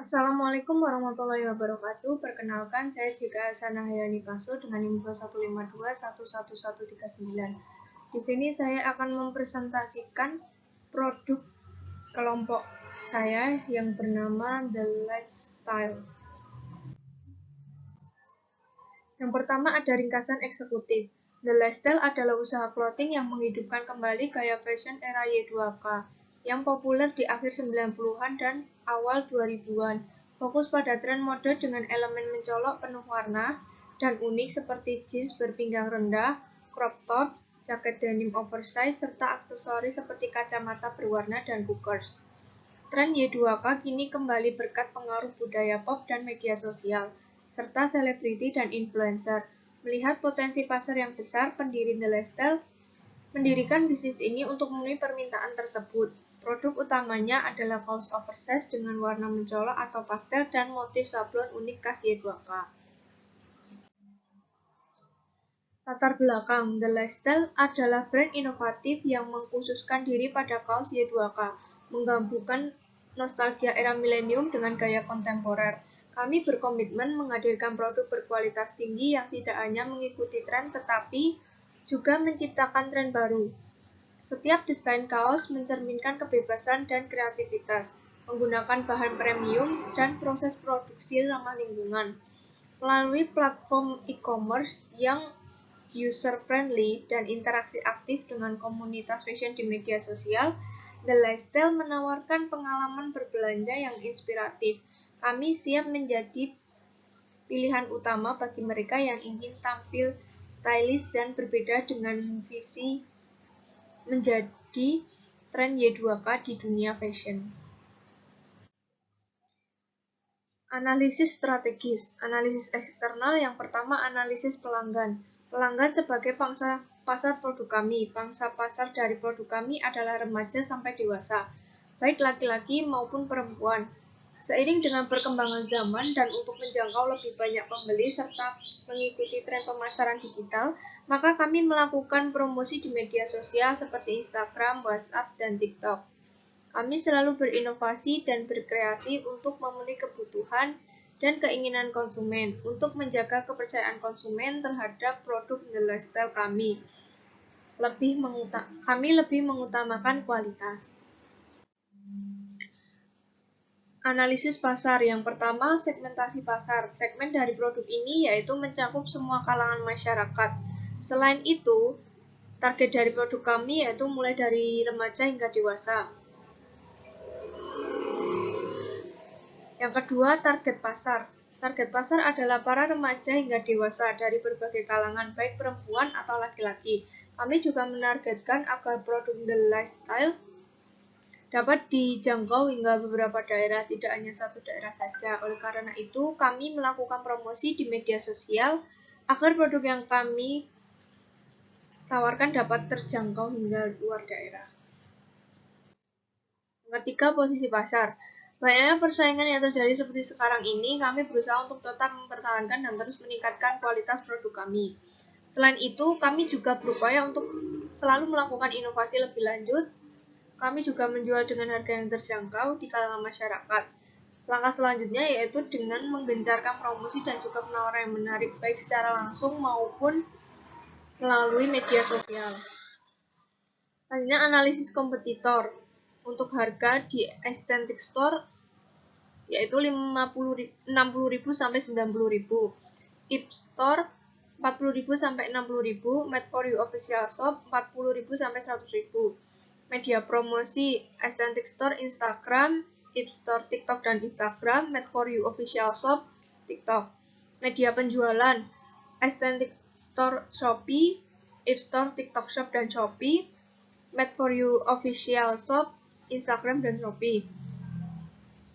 Assalamualaikum warahmatullahi wabarakatuh. Perkenalkan, saya Jika Hasanah Hayani Paso dengan info 152111139. Di sini saya akan mempresentasikan produk kelompok saya yang bernama The Lifestyle. Yang pertama ada ringkasan eksekutif. The Lifestyle adalah usaha clothing yang menghidupkan kembali gaya fashion era Y2K yang populer di akhir 90-an dan awal 2000-an. Fokus pada tren mode dengan elemen mencolok penuh warna dan unik seperti jeans berpinggang rendah, crop top, jaket denim oversize, serta aksesoris seperti kacamata berwarna dan hookers. Tren Y2K kini kembali berkat pengaruh budaya pop dan media sosial, serta selebriti dan influencer. Melihat potensi pasar yang besar, pendiri The Lifestyle mendirikan bisnis ini untuk memenuhi permintaan tersebut. Produk utamanya adalah kaos oversize dengan warna mencolok atau pastel dan motif sablon unik khas Y2K. Latar belakang, The Lifestyle adalah brand inovatif yang mengkhususkan diri pada kaos Y2K, menggabungkan nostalgia era milenium dengan gaya kontemporer. Kami berkomitmen menghadirkan produk berkualitas tinggi yang tidak hanya mengikuti tren tetapi juga menciptakan tren baru. Setiap desain kaos mencerminkan kebebasan dan kreativitas, menggunakan bahan premium dan proses produksi ramah lingkungan. Melalui platform e-commerce yang user-friendly dan interaksi aktif dengan komunitas fashion di media sosial, The Lifestyle menawarkan pengalaman berbelanja yang inspiratif. Kami siap menjadi pilihan utama bagi mereka yang ingin tampil stylish dan berbeda dengan visi menjadi tren Y2K di dunia fashion. Analisis strategis. Analisis eksternal yang pertama analisis pelanggan. Pelanggan sebagai pangsa pasar produk kami. Pangsa pasar dari produk kami adalah remaja sampai dewasa, baik laki-laki maupun perempuan. Seiring dengan perkembangan zaman dan untuk menjangkau lebih banyak pembeli serta mengikuti tren pemasaran digital, maka kami melakukan promosi di media sosial seperti Instagram, WhatsApp, dan TikTok. Kami selalu berinovasi dan berkreasi untuk memenuhi kebutuhan dan keinginan konsumen, untuk menjaga kepercayaan konsumen terhadap produk The Lifestyle kami. Kami lebih mengutamakan kualitas. Analisis pasar. Yang pertama, segmentasi pasar. Segmen dari produk ini yaitu mencakup semua kalangan masyarakat. Selain itu, target dari produk kami yaitu mulai dari remaja hingga dewasa. Yang kedua, target pasar. Target pasar adalah para remaja hingga dewasa dari berbagai kalangan, baik perempuan atau laki-laki. Kami juga menargetkan agar produk The Lifestyle dapat dijangkau hingga beberapa daerah, tidak hanya satu daerah saja. Oleh karena itu, kami melakukan promosi di media sosial agar produk yang kami tawarkan dapat terjangkau hingga luar daerah. Yang ketiga, posisi pasar. Banyaknya persaingan yang terjadi seperti sekarang ini, kami berusaha untuk tetap mempertahankan dan terus meningkatkan kualitas produk kami. Selain itu, kami juga berupaya untuk selalu melakukan inovasi lebih lanjut. Kami juga menjual dengan harga yang terjangkau di kalangan masyarakat. Langkah selanjutnya yaitu dengan menggencarkan promosi dan juga penawaran yang menarik, baik secara langsung maupun melalui media sosial. Selanjutnya, analisis kompetitor. Untuk harga di Aesthetic Store yaitu 60.000 sampai 90.000. Ip Store 40.000 sampai 60.000, Made for You Official Shop 40.000 sampai 100.000. Media promosi Aesthetic Store Instagram, Ip Store TikTok dan Instagram, Made for You Official Shop TikTok. Media penjualan Aesthetic Store Shopee, Ip Store TikTok Shop dan Shopee, Made for You Official Shop Instagram dan Shopee.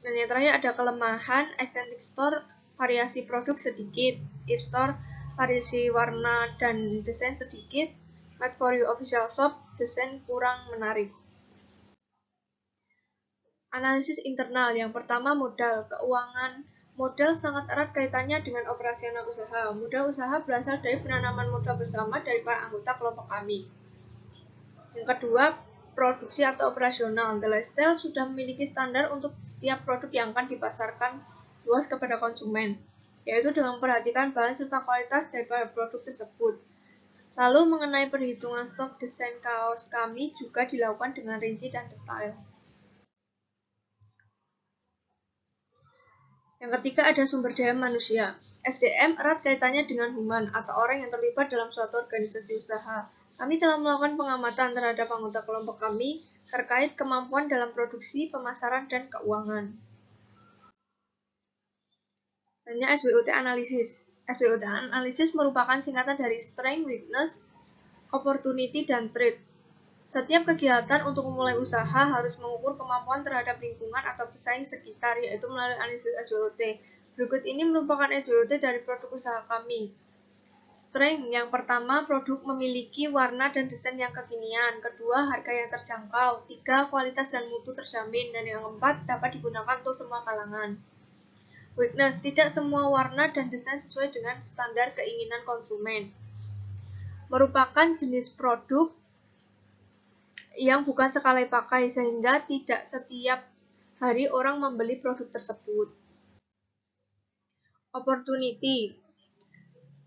Dan yang terakhir ada kelemahan Aesthetic Store, variasi produk sedikit, Ip Store variasi warna dan desain sedikit, Made for You Official Shop desain kurang menarik. Analisis internal. Yang pertama, modal. Keuangan. Modal sangat erat kaitannya dengan operasional usaha. Modal usaha berasal dari penanaman modal bersama dari para anggota kelompok kami. Yang kedua, produksi atau operasional. The Lifestyle sudah memiliki standar untuk setiap produk yang akan dipasarkan luas kepada konsumen, yaitu dengan memperhatikan bahan serta kualitas daripada produk tersebut. Lalu mengenai perhitungan stok, desain kaos kami juga dilakukan dengan rinci dan detail. Yang ketiga ada sumber daya manusia. SDM erat kaitannya dengan human atau orang yang terlibat dalam suatu organisasi usaha. Kami telah melakukan pengamatan terhadap anggota kelompok kami terkait kemampuan dalam produksi, pemasaran, dan keuangan. Hanya SWOT Analysis. SWOT Analysis merupakan singkatan dari Strength, Weakness, Opportunity, dan Threat. Setiap kegiatan untuk memulai usaha harus mengukur kemampuan terhadap lingkungan atau pesaing sekitar, yaitu melalui analisis SWOT. Berikut ini merupakan SWOT dari produk usaha kami. Strength, yang pertama, produk memiliki warna dan desain yang kekinian. Kedua, harga yang terjangkau. Tiga, kualitas dan mutu terjamin. Dan yang keempat, dapat digunakan untuk semua kalangan. Weakness, tidak semua warna dan desain sesuai dengan standar keinginan konsumen. Merupakan jenis produk yang bukan sekali pakai, sehingga tidak setiap hari orang membeli produk tersebut. Opportunity,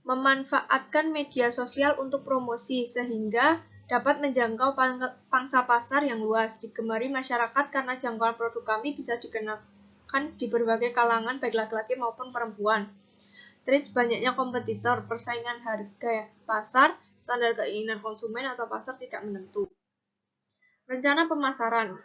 memanfaatkan media sosial untuk promosi sehingga dapat menjangkau pangsa pasar yang luas, digemari masyarakat karena jangkauan produk kami bisa dikenakan di berbagai kalangan baik laki-laki maupun perempuan. Threat, banyaknya kompetitor, persaingan harga pasar, standar keinginan konsumen atau pasar tidak menentu. Rencana pemasaran.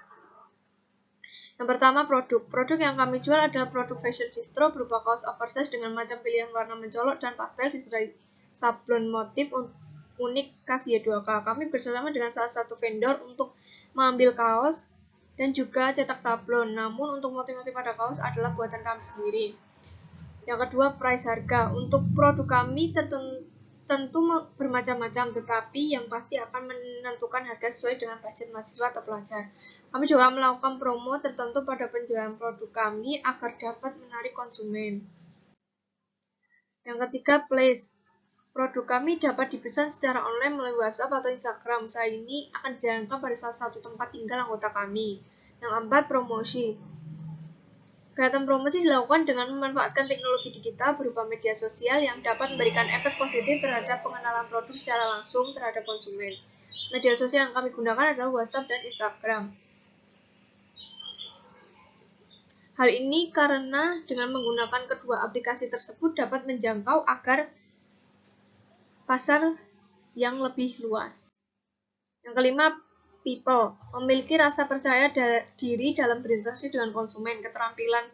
Yang pertama, produk yang kami jual adalah produk fashion distro berupa kaos oversize dengan macam pilihan warna mencolok dan pastel disertai sablon motif unik khas Y2K. Kami bersama dengan salah satu vendor untuk mengambil kaos dan juga cetak sablon. Namun untuk motif-motif pada kaos adalah buatan kami sendiri. Yang kedua, price harga. Untuk produk kami tentu bermacam-macam, tetapi yang pasti akan menentukan harga sesuai dengan budget mahasiswa atau pelajar. Kami juga melakukan promo tertentu pada penjualan produk kami agar dapat menarik konsumen. Yang ketiga, place. Produk kami dapat dipesan secara online melalui WhatsApp atau Instagram. Usaha ini akan dijalankan pada salah satu tempat tinggal anggota kami. Yang keempat, promosi. Kegiatan promosi dilakukan dengan memanfaatkan teknologi digital berupa media sosial yang dapat memberikan efek positif terhadap pengenalan produk secara langsung terhadap konsumen. Media sosial yang kami gunakan adalah WhatsApp dan Instagram. Hal ini karena dengan menggunakan kedua aplikasi tersebut dapat menjangkau agar pasar yang lebih luas. Yang kelima, people. Memiliki rasa percaya diri dalam berinteraksi dengan konsumen, keterampilan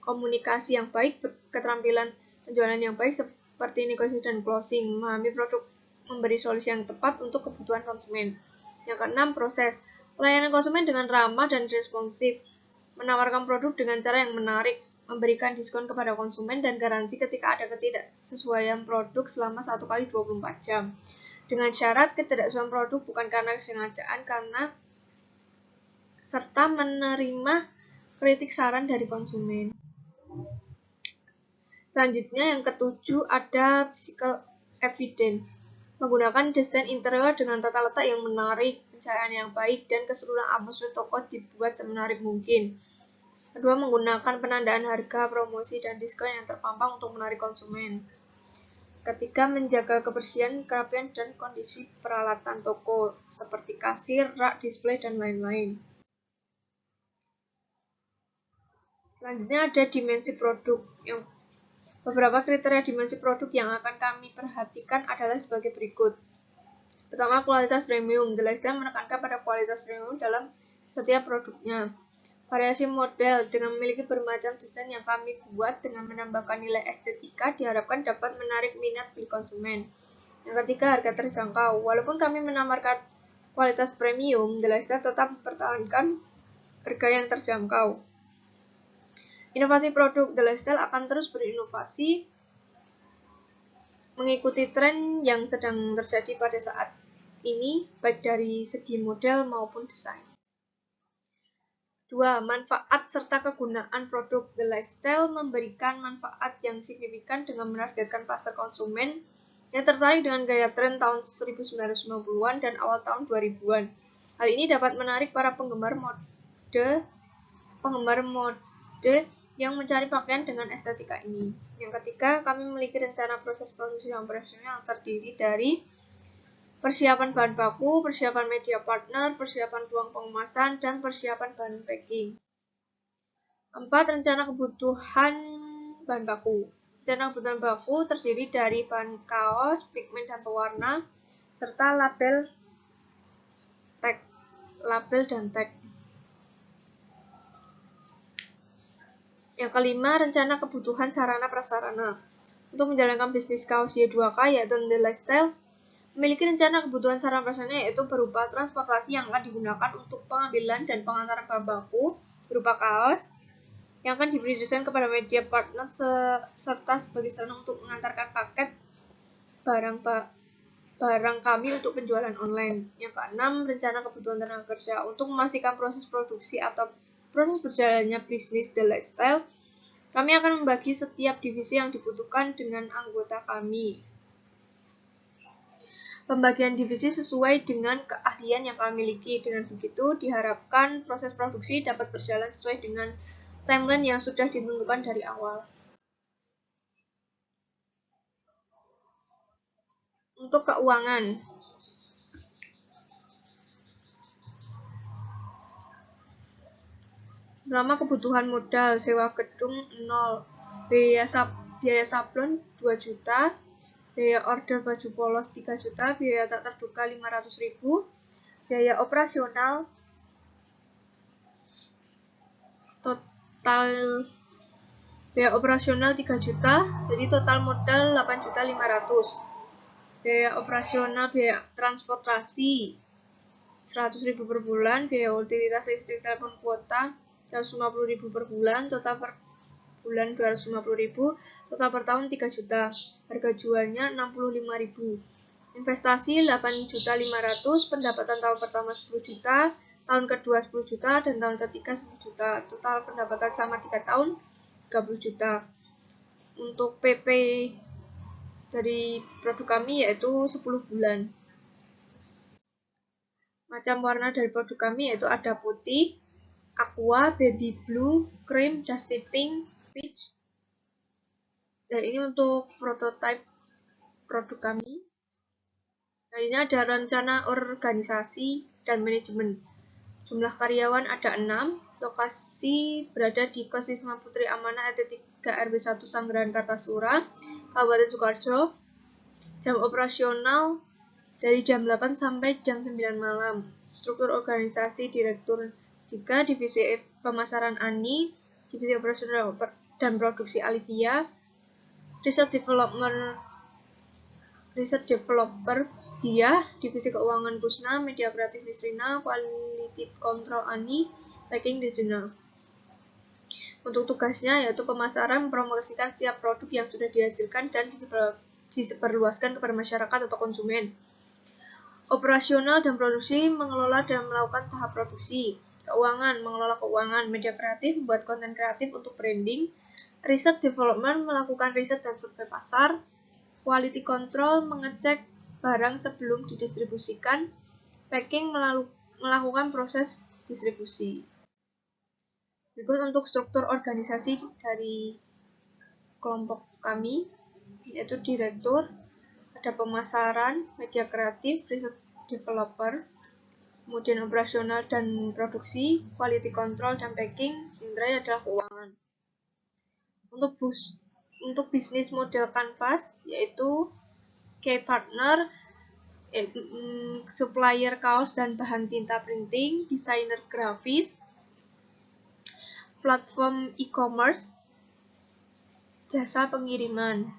komunikasi yang baik, keterampilan penjualan yang baik seperti negosiasi dan closing, memahami produk, memberi solusi yang tepat untuk kebutuhan konsumen. Yang keenam, proses. Pelayanan konsumen dengan ramah dan responsif. Menawarkan produk dengan cara yang menarik, memberikan diskon kepada konsumen dan garansi ketika ada ketidaksesuaian produk selama 1x24 jam. Dengan syarat ketidaksesuaian produk bukan karena kesengajaan serta menerima kritik saran dari konsumen. Selanjutnya yang ketujuh ada physical evidence. Menggunakan desain interior dengan tata letak yang menarik, pencahayaan yang baik, dan keseluruhan atmosfer toko dibuat semenarik mungkin. Kedua, menggunakan penandaan harga, promosi, dan diskon yang terpampang untuk menarik konsumen. Ketiga, menjaga kebersihan, kerapian, dan kondisi peralatan toko, seperti kasir, rak, display, dan lain-lain. Selanjutnya ada dimensi produk. Beberapa kriteria dimensi produk yang akan kami perhatikan adalah sebagai berikut. Pertama, kualitas premium. The Lifestyle menekankan pada kualitas premium dalam setiap produknya. Variasi model dengan memiliki bermacam desain yang kami buat dengan menambahkan nilai estetika diharapkan dapat menarik minat beli konsumen. Yang ketiga, harga terjangkau. Walaupun kami menawarkan kualitas premium, The Lifestyle tetap mempertahankan harga yang terjangkau. Inovasi produk. The Lifestyle akan terus berinovasi mengikuti tren yang sedang terjadi pada saat ini, baik dari segi model maupun desain. 2. Manfaat serta kegunaan produk. The Lifestyle memberikan manfaat yang signifikan dengan menargetkan pasar konsumen yang tertarik dengan gaya tren tahun 1990-an dan awal tahun 2000-an. Hal ini dapat menarik para penggemar mode yang mencari pakaian dengan estetika ini. Yang ketiga, kami memiliki rencana proses produksi yang operasional yang terdiri dari persiapan bahan baku, persiapan media partner, persiapan ruang pengemasan, dan persiapan bahan packing. 4. Rencana kebutuhan bahan baku. Rencana kebutuhan baku terdiri dari bahan kaos, pigmen dan pewarna, serta label dan tag. Yang kelima, rencana kebutuhan sarana prasarana. Untuk menjalankan bisnis kaos Y2K yaitu The Lifestyle, memiliki rencana kebutuhan sarana prasarana yaitu berupa transportasi yang akan digunakan untuk pengambilan dan pengantaran bahan baku berupa kaos yang akan diberi desain kepada media partner serta sebagai sarana untuk mengantarkan paket barang kami untuk penjualan online. Yang keenam, rencana kebutuhan tenaga kerja. Untuk memastikan proses produksi atau proses berjalannya bisnis The Lifestyle, kami akan membagi setiap divisi yang dibutuhkan dengan anggota kami. Pembagian divisi sesuai dengan keahlian yang kami miliki. Dengan begitu, diharapkan proses produksi dapat berjalan sesuai dengan timeline yang sudah ditentukan dari awal. Untuk keuangan, pertama, kebutuhan modal, sewa gedung 0, biaya sablon 2 juta, biaya order baju polos 3 juta, biaya tak terduga 500.000, biaya operasional total biaya operasional 3 juta, jadi total modal 8.500.000. Biaya operasional, biaya transportasi 100.000 per bulan, biaya utilitas listrik telepon kuota 150.000 per bulan, total per bulan 250.000, total per tahun 3 juta. Harga jualnya 65.000. Investasi 8.500.000, pendapatan tahun pertama 10 juta, tahun kedua 10 juta, dan tahun ketiga 10 juta. Total pendapatan selama 3 tahun 30 juta. Untuk PP dari produk kami yaitu 10 bulan. Macam warna dari produk kami yaitu ada putih, aqua, baby blue, cream, dusty pink, peach. Dan ini untuk prototipe produk kami. Nah, ini ada rencana organisasi dan manajemen. Jumlah karyawan ada 6, lokasi berada di Kos Wisma Putri Amanah RT 3 RW 1 Sanggerahan Kartasura, Kabupaten Sukoharjo. Jam operasional dari jam 8 sampai jam 9 malam. Struktur organisasi direktur 3, divisi pemasaran ANI, divisi operasional dan produksi Alivia, research developer Dia, divisi keuangan Kusna, media kreatif Nisrina, quality control ANI, packing Nisrina. Untuk tugasnya yaitu pemasaran, mempromosikan setiap produk yang sudah dihasilkan dan disebarluaskan kepada masyarakat atau konsumen. Operasional dan produksi, mengelola dan melakukan tahap produksi. Keuangan, mengelola keuangan. Media kreatif, membuat konten kreatif untuk branding. Research development, melakukan riset dan survei pasar. Quality control, mengecek barang sebelum didistribusikan. Packing, melakukan proses distribusi. Berikut untuk struktur organisasi dari kelompok kami, yaitu direktur, ada pemasaran, media kreatif, research developer, kemudian operasional dan produksi, quality control dan packing, yang terakhir adalah keuangan. Untuk bisnis model kanvas, yaitu key partner, supplier kaos dan bahan tinta printing, desainer grafis, platform e-commerce, jasa pengiriman.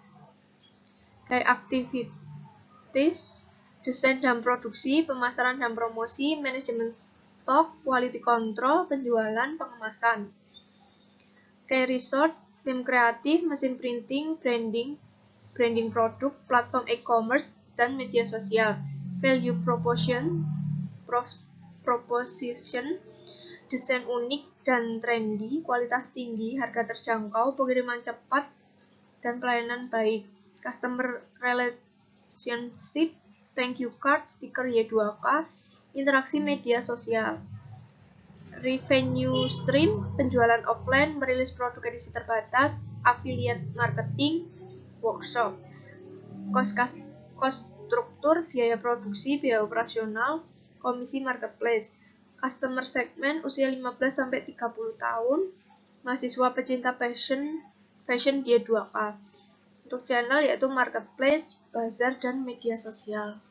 Kayak activities, desain dan produksi, pemasaran dan promosi, manajemen stok, quality control, penjualan, pengemasan. Kayak resort, tim kreatif, mesin printing, branding produk, platform e-commerce, dan media sosial. Value proposition, desain unik dan trendy, kualitas tinggi, harga terjangkau, pengiriman cepat, dan pelayanan baik. Customer relationship, thank you card, stiker Y2K, Interaksi media sosial. Revenue stream, penjualan offline, merilis produk edisi terbatas, affiliate marketing, workshop. Cost struktur, biaya produksi, biaya operasional, komisi marketplace. Customer segment usia 15-30 tahun, mahasiswa pecinta fashion dia 2K. Untuk channel yaitu marketplace, bazar, dan media sosial.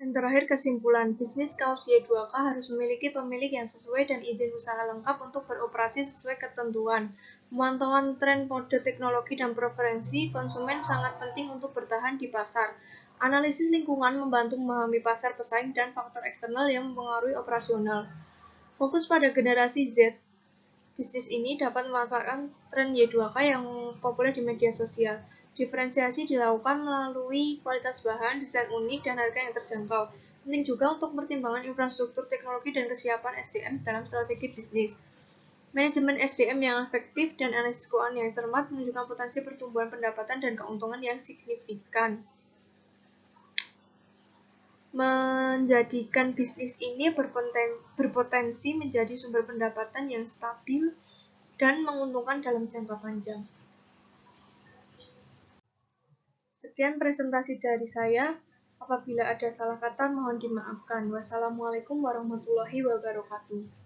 Dan terakhir kesimpulan, bisnis kaos Y2K harus memiliki pemilik yang sesuai dan izin usaha lengkap untuk beroperasi sesuai ketentuan. Pemantauan tren mode teknologi dan preferensi konsumen sangat penting untuk bertahan di pasar. Analisis lingkungan membantu memahami pasar pesaing dan faktor eksternal yang mempengaruhi operasional. Fokus pada generasi Z, bisnis ini dapat memanfaatkan tren Y2K yang populer di media sosial. Diferensiasi dilakukan melalui kualitas bahan, desain unik, dan harga yang terjangkau. Penting juga untuk pertimbangan infrastruktur teknologi dan kesiapan SDM dalam strategi bisnis. Manajemen SDM yang efektif dan analisis keuangan yang cermat menunjukkan potensi pertumbuhan pendapatan dan keuntungan yang signifikan. Menjadikan bisnis ini berpotensi menjadi sumber pendapatan yang stabil dan menguntungkan dalam jangka panjang. Sekian presentasi dari saya. Apabila ada salah kata, mohon dimaafkan. Wassalamualaikum warahmatullahi wabarakatuh.